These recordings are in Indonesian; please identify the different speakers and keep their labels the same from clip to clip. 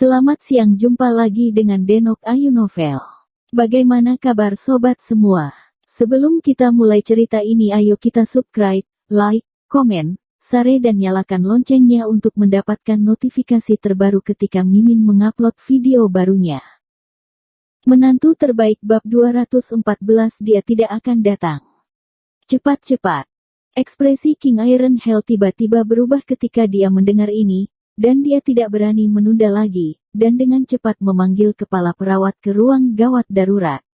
Speaker 1: Selamat siang, jumpa lagi dengan Denok Ayu Novel. Bagaimana kabar sobat semua? Sebelum kita mulai cerita ini, ayo kita subscribe, like, komen, share dan nyalakan loncengnya untuk mendapatkan notifikasi terbaru ketika Mimin mengupload video barunya. Menantu terbaik bab 214, dia tidak akan datang. Cepat-cepat. Ekspresi King Iron Hell tiba-tiba berubah ketika dia mendengar ini. Dan dia tidak berani menunda lagi, dan dengan cepat memanggil kepala perawat ke ruang gawat darurat.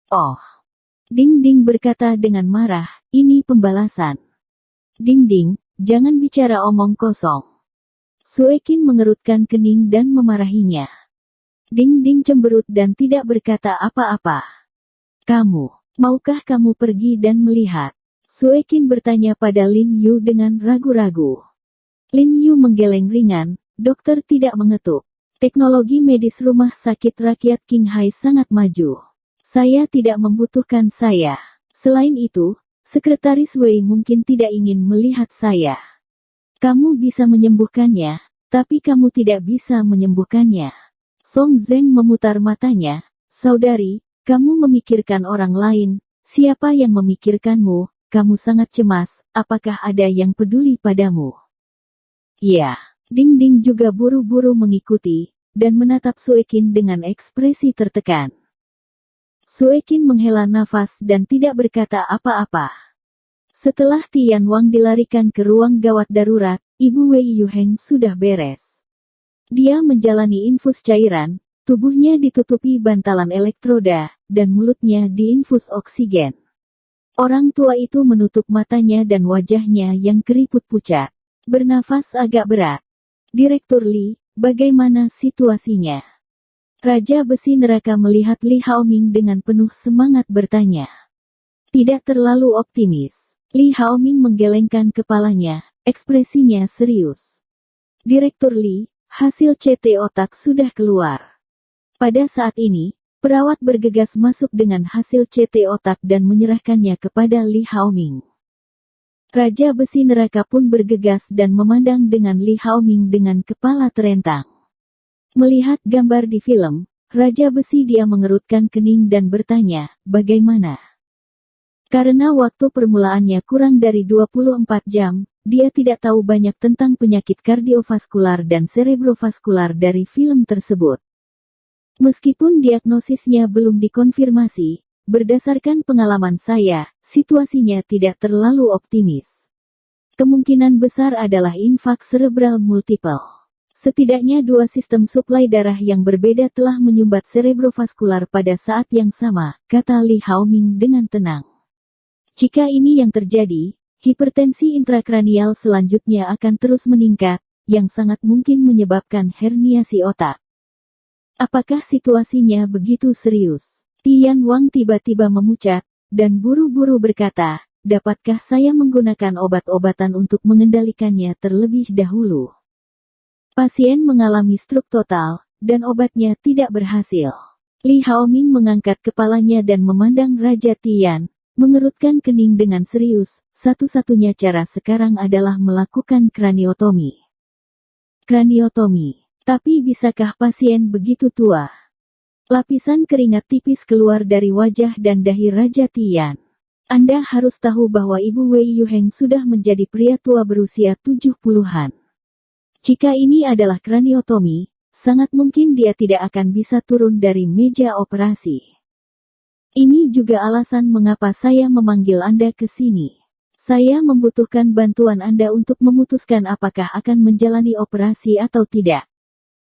Speaker 1: "Oh." Ding Ding berkata dengan marah, "Ini pembalasan." "Ding Ding, jangan bicara omong kosong." Suekin mengerutkan kening dan memarahinya. Ding Ding cemberut dan tidak berkata apa-apa. Maukah kamu pergi dan melihat?" Suekin bertanya pada Lin Yu dengan ragu-ragu. Lin Yu menggeleng ringan, "Dokter tidak mengetuk. Teknologi medis rumah sakit rakyat Qinghai sangat maju. Saya tidak membutuhkan saya. Selain itu, Sekretaris Wei mungkin tidak ingin melihat saya. Kamu bisa menyembuhkannya, tapi kamu tidak bisa menyembuhkannya." Song Zeng memutar matanya, "Saudari, kamu memikirkan orang lain. Siapa yang memikirkanmu? Kamu sangat cemas, apakah ada yang peduli padamu?" "Ya." Ding Ding juga buru-buru mengikuti, dan menatap Suekin dengan ekspresi tertekan. Suekin menghela nafas dan tidak berkata apa-apa. Setelah Tian Wang dilarikan ke ruang gawat darurat, Ibu Wei Yuheng sudah beres. Dia menjalani infus cairan, tubuhnya ditutupi bantalan elektroda, dan mulutnya diinfus oksigen. Orang tua itu menutup matanya dan wajahnya yang keriput pucat. Bernafas agak berat. "Direktur Li, bagaimana situasinya?" Raja Besi Neraka melihat Li Haoming dengan penuh semangat bertanya. "Tidak terlalu optimis." Li Haoming menggelengkan kepalanya, ekspresinya serius. "Direktur Li, hasil CT otak sudah keluar." Pada saat ini, perawat bergegas masuk dengan hasil CT otak dan menyerahkannya kepada Li Haoming. Raja Besi Neraka pun bergegas dan memandang dengan Li Haoming dengan kepala terentang. Melihat gambar di film, Raja Besi dia mengerutkan kening dan bertanya, "Bagaimana?" Karena waktu permulaannya kurang dari 24 jam, dia tidak tahu banyak tentang penyakit kardiovaskular dan cerebrovaskular dari film tersebut. Meskipun diagnosisnya belum dikonfirmasi, berdasarkan pengalaman saya, situasinya tidak terlalu optimis. Kemungkinan besar adalah infak cerebral multiple. Setidaknya dua sistem suplai darah yang berbeda telah menyumbat cerebrovaskular pada saat yang sama, kata Li Haoming dengan tenang. Jika ini yang terjadi, hipertensi intrakranial selanjutnya akan terus meningkat, yang sangat mungkin menyebabkan herniasi otak. Apakah situasinya begitu serius? Tian Wang tiba-tiba memucat, dan buru-buru berkata, "Dapatkah saya menggunakan obat-obatan untuk mengendalikannya terlebih dahulu?" Pasien mengalami stroke total, dan obatnya tidak berhasil. Li Haoming mengangkat kepalanya dan memandang Raja Tian, mengerutkan kening dengan serius. Satu-satunya cara sekarang adalah melakukan kraniotomi. Kraniotomi. Tapi bisakah pasien begitu tua? Lapisan keringat tipis keluar dari wajah dan dahi Raja Tian. "Anda harus tahu bahwa Ibu Wei Yuheng sudah menjadi pria tua berusia 70-an. Jika ini adalah kraniotomi, sangat mungkin dia tidak akan bisa turun dari meja operasi. Ini juga alasan mengapa saya memanggil Anda ke sini. Saya membutuhkan bantuan Anda untuk memutuskan apakah akan menjalani operasi atau tidak."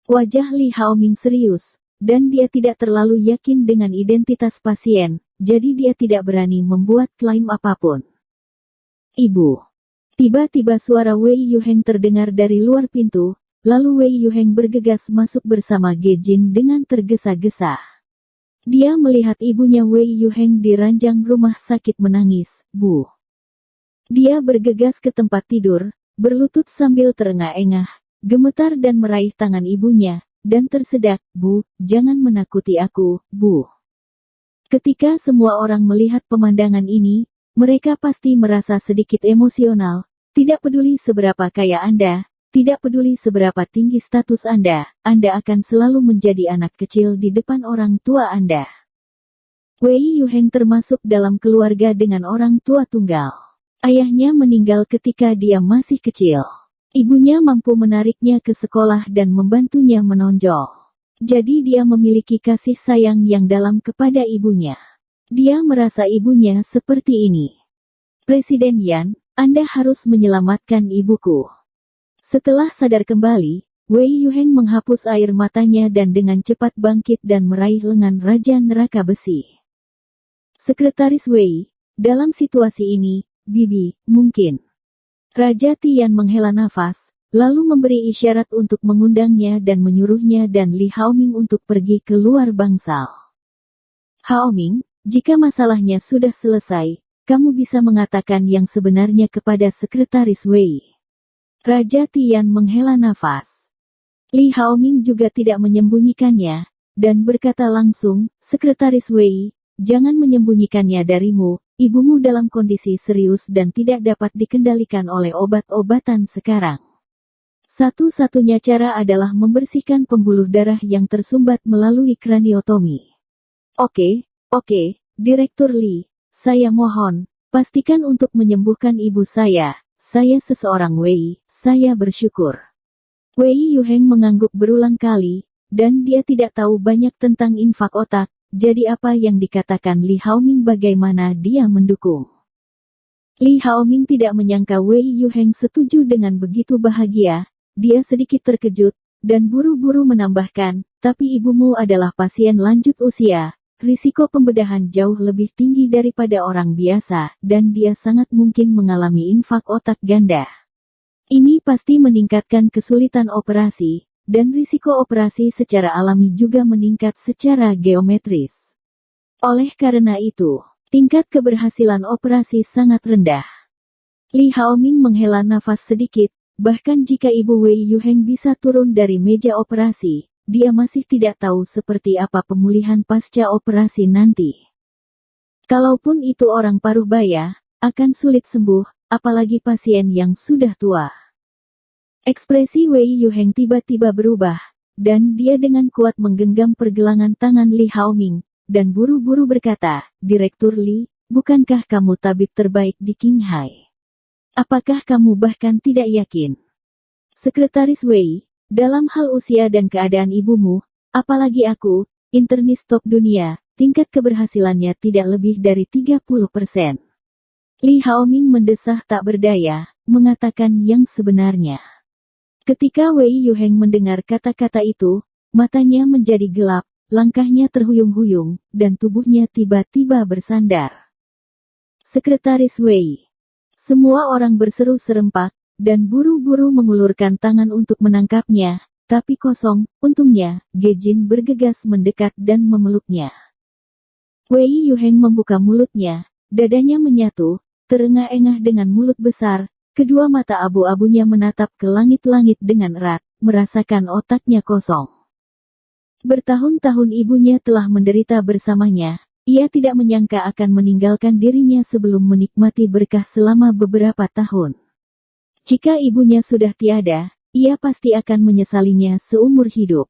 Speaker 1: Wajah Li Haoming serius, dan dia tidak terlalu yakin dengan identitas pasien, jadi dia tidak berani membuat klaim apapun. "Ibu." Tiba-tiba suara Wei Yuheng terdengar dari luar pintu, lalu Wei Yuheng bergegas masuk bersama Ge Jin dengan tergesa-gesa. Dia melihat ibunya Wei Yuheng di ranjang rumah sakit menangis, "Bu." Dia bergegas ke tempat tidur, berlutut sambil terengah-engah, gemetar dan meraih tangan ibunya, dan tersedak, "Bu, jangan menakuti aku, Bu." Ketika semua orang melihat pemandangan ini, mereka pasti merasa sedikit emosional. Tidak peduli seberapa kaya Anda, Tidak peduli seberapa tinggi status Anda akan selalu menjadi anak kecil di depan orang tua Anda. Wei Yuheng termasuk dalam keluarga dengan orang tua tunggal. Ayahnya meninggal ketika dia masih kecil. Ibunya mampu menariknya ke sekolah dan membantunya menonjol. Jadi dia memiliki kasih sayang yang dalam kepada ibunya. Dia merasa ibunya seperti ini. Presiden Yan, Anda harus menyelamatkan ibuku. Setelah sadar kembali, Wei Yuheng menghapus air matanya dan dengan cepat bangkit dan meraih lengan Raja Neraka Besi. Sekretaris Wei, dalam situasi ini, Bibi, mungkin. Raja Tian menghela nafas, lalu memberi isyarat untuk mengundangnya dan menyuruhnya dan Li Haoming untuk pergi ke luar bangsal. Haoming, jika masalahnya sudah selesai, kamu bisa mengatakan yang sebenarnya kepada Sekretaris Wei. Raja Tian menghela nafas. Li Haoming juga tidak menyembunyikannya, dan berkata langsung, Sekretaris Wei, jangan menyembunyikannya darimu, ibumu dalam kondisi serius dan tidak dapat dikendalikan oleh obat-obatan sekarang. Satu-satunya cara adalah membersihkan pembuluh darah yang tersumbat melalui kraniotomi. Oke, Direktur Li, saya mohon, pastikan untuk menyembuhkan ibu saya seseorang Wei, saya bersyukur. Wei Yuheng mengangguk berulang kali, dan dia tidak tahu banyak tentang infak otak, jadi apa yang dikatakan Li Haoming bagaimana dia mendukung. Li Haoming tidak menyangka Wei Yuheng setuju dengan begitu bahagia, dia sedikit terkejut, dan buru-buru menambahkan, tapi ibumu adalah pasien lanjut usia. Risiko pembedahan jauh lebih tinggi daripada orang biasa, dan dia sangat mungkin mengalami infak otak ganda. Ini pasti meningkatkan kesulitan operasi, dan risiko operasi secara alami juga meningkat secara geometris. Oleh karena itu, tingkat keberhasilan operasi sangat rendah. Li Haoming menghela nafas sedikit, bahkan jika ibu Wei Yuheng bisa turun dari meja operasi, dia masih tidak tahu seperti apa pemulihan pasca operasi nanti. Kalaupun itu orang paruh baya, akan sulit sembuh, apalagi pasien yang sudah tua. Ekspresi Wei Yuheng tiba-tiba berubah, dan dia dengan kuat menggenggam pergelangan tangan Li Haoming, dan buru-buru berkata, Direktur Li, bukankah kamu tabib terbaik di Qinghai? Apakah kamu bahkan tidak yakin? Sekretaris Wei, dalam hal usia dan keadaan ibumu, apalagi aku, internis top dunia, tingkat keberhasilannya tidak lebih dari 30%. Li Haoming mendesah tak berdaya, mengatakan yang sebenarnya. Ketika Wei Yuheng mendengar kata-kata itu, matanya menjadi gelap, langkahnya terhuyung-huyung, dan tubuhnya tiba-tiba bersandar. Sekretaris Wei. Semua orang berseru serempak, dan buru-buru mengulurkan tangan untuk menangkapnya, tapi kosong. Untungnya, Gejin bergegas mendekat dan memeluknya. Wei Yuheng membuka mulutnya, dadanya menyatu, terengah-engah dengan mulut besar, kedua mata abu-abunya menatap ke langit-langit dengan erat, merasakan otaknya kosong. Bertahun-tahun ibunya telah menderita bersamanya, ia tidak menyangka akan meninggalkan dirinya sebelum menikmati berkah selama beberapa tahun. Jika ibunya sudah tiada, ia pasti akan menyesalinya seumur hidup.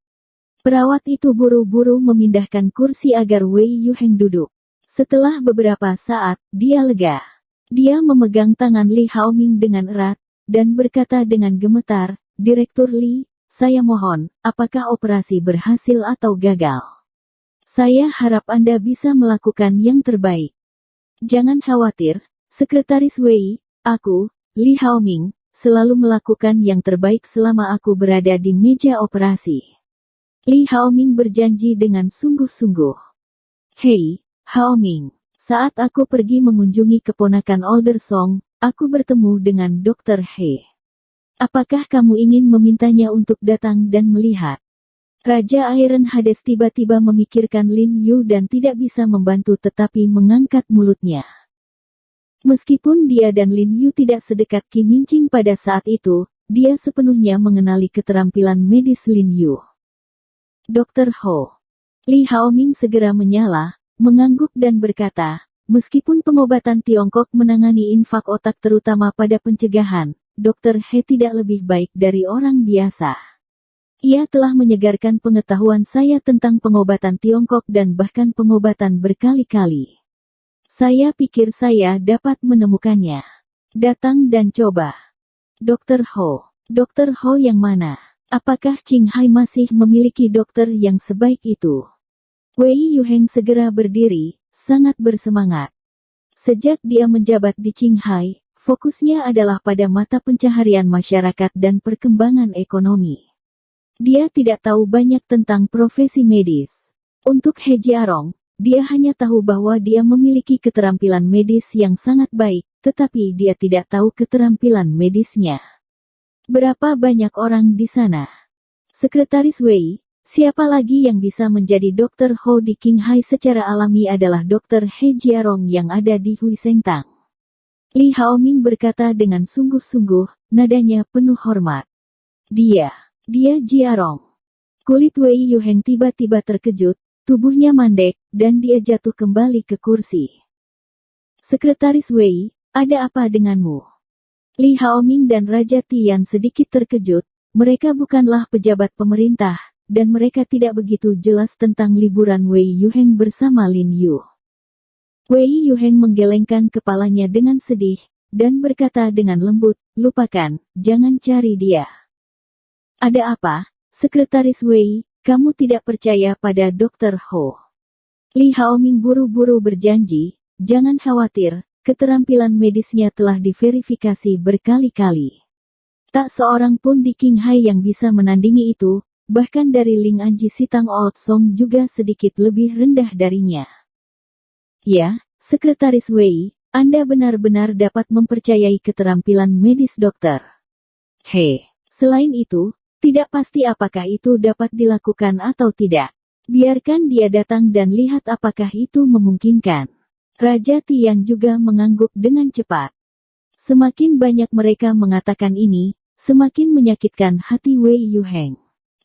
Speaker 1: Perawat itu buru-buru memindahkan kursi agar Wei Yuheng duduk. Setelah beberapa saat, dia lega. Dia memegang tangan Li Haoming dengan erat, dan berkata dengan gemetar, Direktur Li, saya mohon, apakah operasi berhasil atau gagal? Saya harap Anda bisa melakukan yang terbaik. Jangan khawatir, Sekretaris Wei, aku, Li Haoming, selalu melakukan yang terbaik selama aku berada di meja operasi. Li Haoming berjanji dengan sungguh-sungguh. Hei, Haoming, saat aku pergi mengunjungi keponakan Older Song, aku bertemu dengan Dr. He. Apakah kamu ingin memintanya untuk datang dan melihat? Raja Iron Hades tiba-tiba memikirkan Lin Yu dan tidak bisa membantu tetapi mengangkat mulutnya. Meskipun dia dan Lin Yu tidak sedekat Qi Mingqing pada saat itu, dia sepenuhnya mengenali keterampilan medis Lin Yu. Dr. Ho. Li Haoming segera menyala, mengangguk dan berkata, meskipun pengobatan Tiongkok menangani infak otak terutama pada pencegahan, Dr. He tidak lebih baik dari orang biasa. Ia telah menyegarkan pengetahuan saya tentang pengobatan Tiongkok dan bahkan pengobatan berkali-kali. Saya pikir saya dapat menemukannya. Datang dan coba. Dr. Ho. Dr. Ho yang mana? Apakah Qinghai masih memiliki dokter yang sebaik itu? Wei Yuheng segera berdiri, sangat bersemangat. Sejak dia menjabat di Qinghai, fokusnya adalah pada mata pencaharian masyarakat dan perkembangan ekonomi. Dia tidak tahu banyak tentang profesi medis. Untuk He Jiarong, dia hanya tahu bahwa dia memiliki keterampilan medis yang sangat baik, tetapi dia tidak tahu keterampilan medisnya. Berapa banyak orang di sana? Sekretaris Wei, siapa lagi yang bisa menjadi Dr. Ho di Qinghai secara alami adalah Dr. He Jiarong yang ada di Huisengtang. Li Haoming berkata dengan sungguh-sungguh, nadanya penuh hormat. Dia Jiarong. Kulit Wei Yuheng tiba-tiba terkejut, tubuhnya mandek, dan dia jatuh kembali ke kursi. Sekretaris Wei, ada apa denganmu? Li Haoming dan Raja Tian sedikit terkejut, mereka bukanlah pejabat pemerintah, dan mereka tidak begitu jelas tentang liburan Wei Yuheng bersama Lin Yu. Wei Yuheng menggelengkan kepalanya dengan sedih, dan berkata dengan lembut, lupakan, jangan cari dia. Ada apa, Sekretaris Wei, kamu tidak percaya pada Dr. Ho? Li Haoming buru-buru berjanji, jangan khawatir. Keterampilan medisnya telah diverifikasi berkali-kali. Tak seorang pun di Qinghai yang bisa menandingi itu, bahkan dari Ling Anji Sitang Old Song juga sedikit lebih rendah darinya. Ya, Sekretaris Wei, Anda benar-benar dapat mempercayai keterampilan medis dokter. Selain itu, tidak pasti apakah itu dapat dilakukan atau tidak. Biarkan dia datang dan lihat apakah itu memungkinkan. Raja Tian juga mengangguk dengan cepat. Semakin banyak mereka mengatakan ini, semakin menyakitkan hati Wei Yuheng.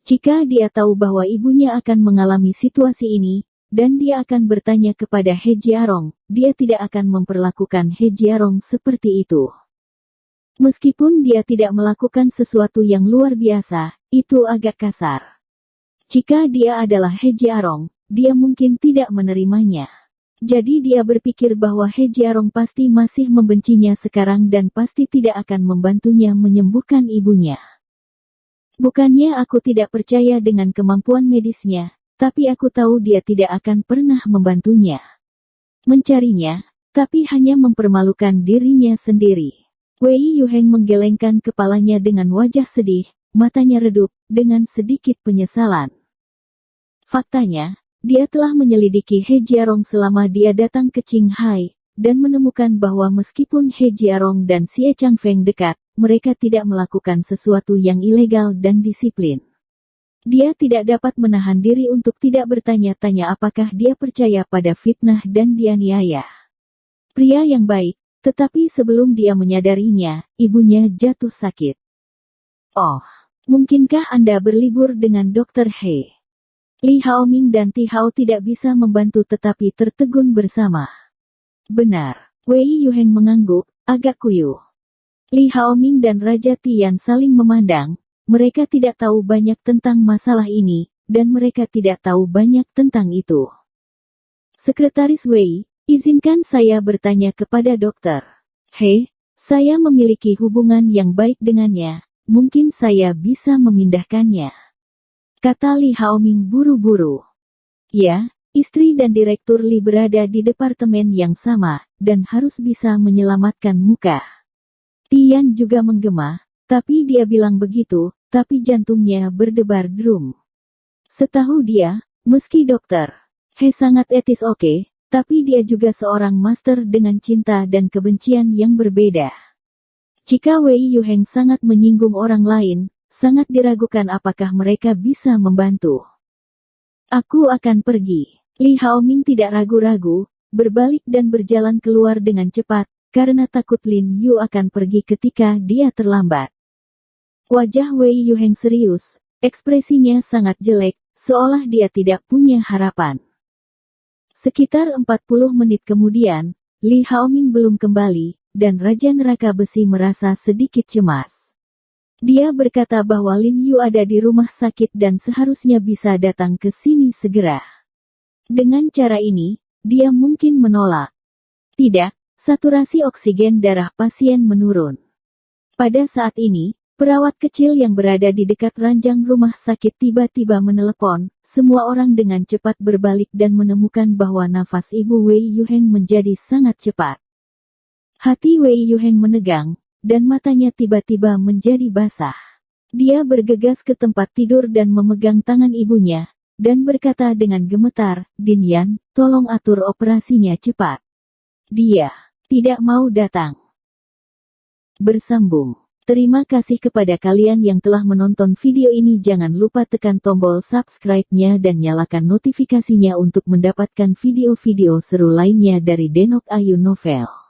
Speaker 1: Jika dia tahu bahwa ibunya akan mengalami situasi ini, dan dia akan bertanya kepada He Jiarong, dia tidak akan memperlakukan He Jiarong seperti itu. Meskipun dia tidak melakukan sesuatu yang luar biasa, itu agak kasar. Jika dia adalah He Jiarong, dia mungkin tidak menerimanya. Jadi dia berpikir bahwa He Jiarong pasti masih membencinya sekarang dan pasti tidak akan membantunya menyembuhkan ibunya. Bukannya aku tidak percaya dengan kemampuan medisnya, tapi aku tahu dia tidak akan pernah membantunya. Mencarinya, tapi hanya mempermalukan dirinya sendiri. Wei Yuheng menggelengkan kepalanya dengan wajah sedih, matanya redup, dengan sedikit penyesalan. Faktanya, dia telah menyelidiki He Jiarong selama dia datang ke Qinghai, dan menemukan bahwa meskipun He Jiarong dan Xie Changfeng dekat, mereka tidak melakukan sesuatu yang ilegal dan disiplin. Dia tidak dapat menahan diri untuk tidak bertanya-tanya apakah dia percaya pada fitnah dan dianiaya. Pria yang baik, tetapi sebelum dia menyadarinya, ibunya jatuh sakit. Oh, mungkinkah Anda berlibur dengan Dr. He? Li Haoming dan Ti Hao tidak bisa membantu tetapi tertegun bersama. Benar. Wei Yuheng mengangguk, agak kuyuh. Li Haoming dan Raja Tian saling memandang, mereka tidak tahu banyak tentang masalah ini, dan mereka tidak tahu banyak tentang itu. Sekretaris Wei, izinkan saya bertanya kepada dokter. Saya memiliki hubungan yang baik dengannya, mungkin saya bisa memindahkannya. Kata Li Haoming buru-buru. Ya, istri dan Direktur Li berada di departemen yang sama, dan harus bisa menyelamatkan muka. Tian juga menggema, tapi dia bilang begitu, tapi jantungnya berdebar drum. Setahu dia, meski dokter He sangat etis tapi dia juga seorang master dengan cinta dan kebencian yang berbeda. Jika Wei Yuheng sangat menyinggung orang lain, sangat diragukan apakah mereka bisa membantu. Aku akan pergi. Li Haoming tidak ragu-ragu, berbalik dan berjalan keluar dengan cepat, karena takut Lin Yu akan pergi ketika dia terlambat. Wajah Wei Yuheng serius, ekspresinya sangat jelek, seolah dia tidak punya harapan. Sekitar 40 menit kemudian, Li Haoming belum kembali, dan Raja Neraka Besi merasa sedikit cemas. Dia berkata bahwa Lin Yu ada di rumah sakit dan seharusnya bisa datang ke sini segera. Dengan cara ini, dia mungkin menolak. Tidak, saturasi oksigen darah pasien menurun. Pada saat ini, perawat kecil yang berada di dekat ranjang rumah sakit tiba-tiba menelepon. Semua orang dengan cepat berbalik dan menemukan bahwa nafas Ibu Wei Yuheng menjadi sangat cepat. Hati Wei Yuheng menegang, dan matanya tiba-tiba menjadi basah. Dia bergegas ke tempat tidur dan memegang tangan ibunya, dan berkata dengan gemetar, "Din Yan, tolong atur operasinya cepat." Dia tidak mau datang. Bersambung. Terima kasih kepada kalian yang telah menonton video ini. Jangan lupa tekan tombol subscribe-nya dan nyalakan notifikasinya untuk mendapatkan video-video seru lainnya dari Denok Ayu Novel.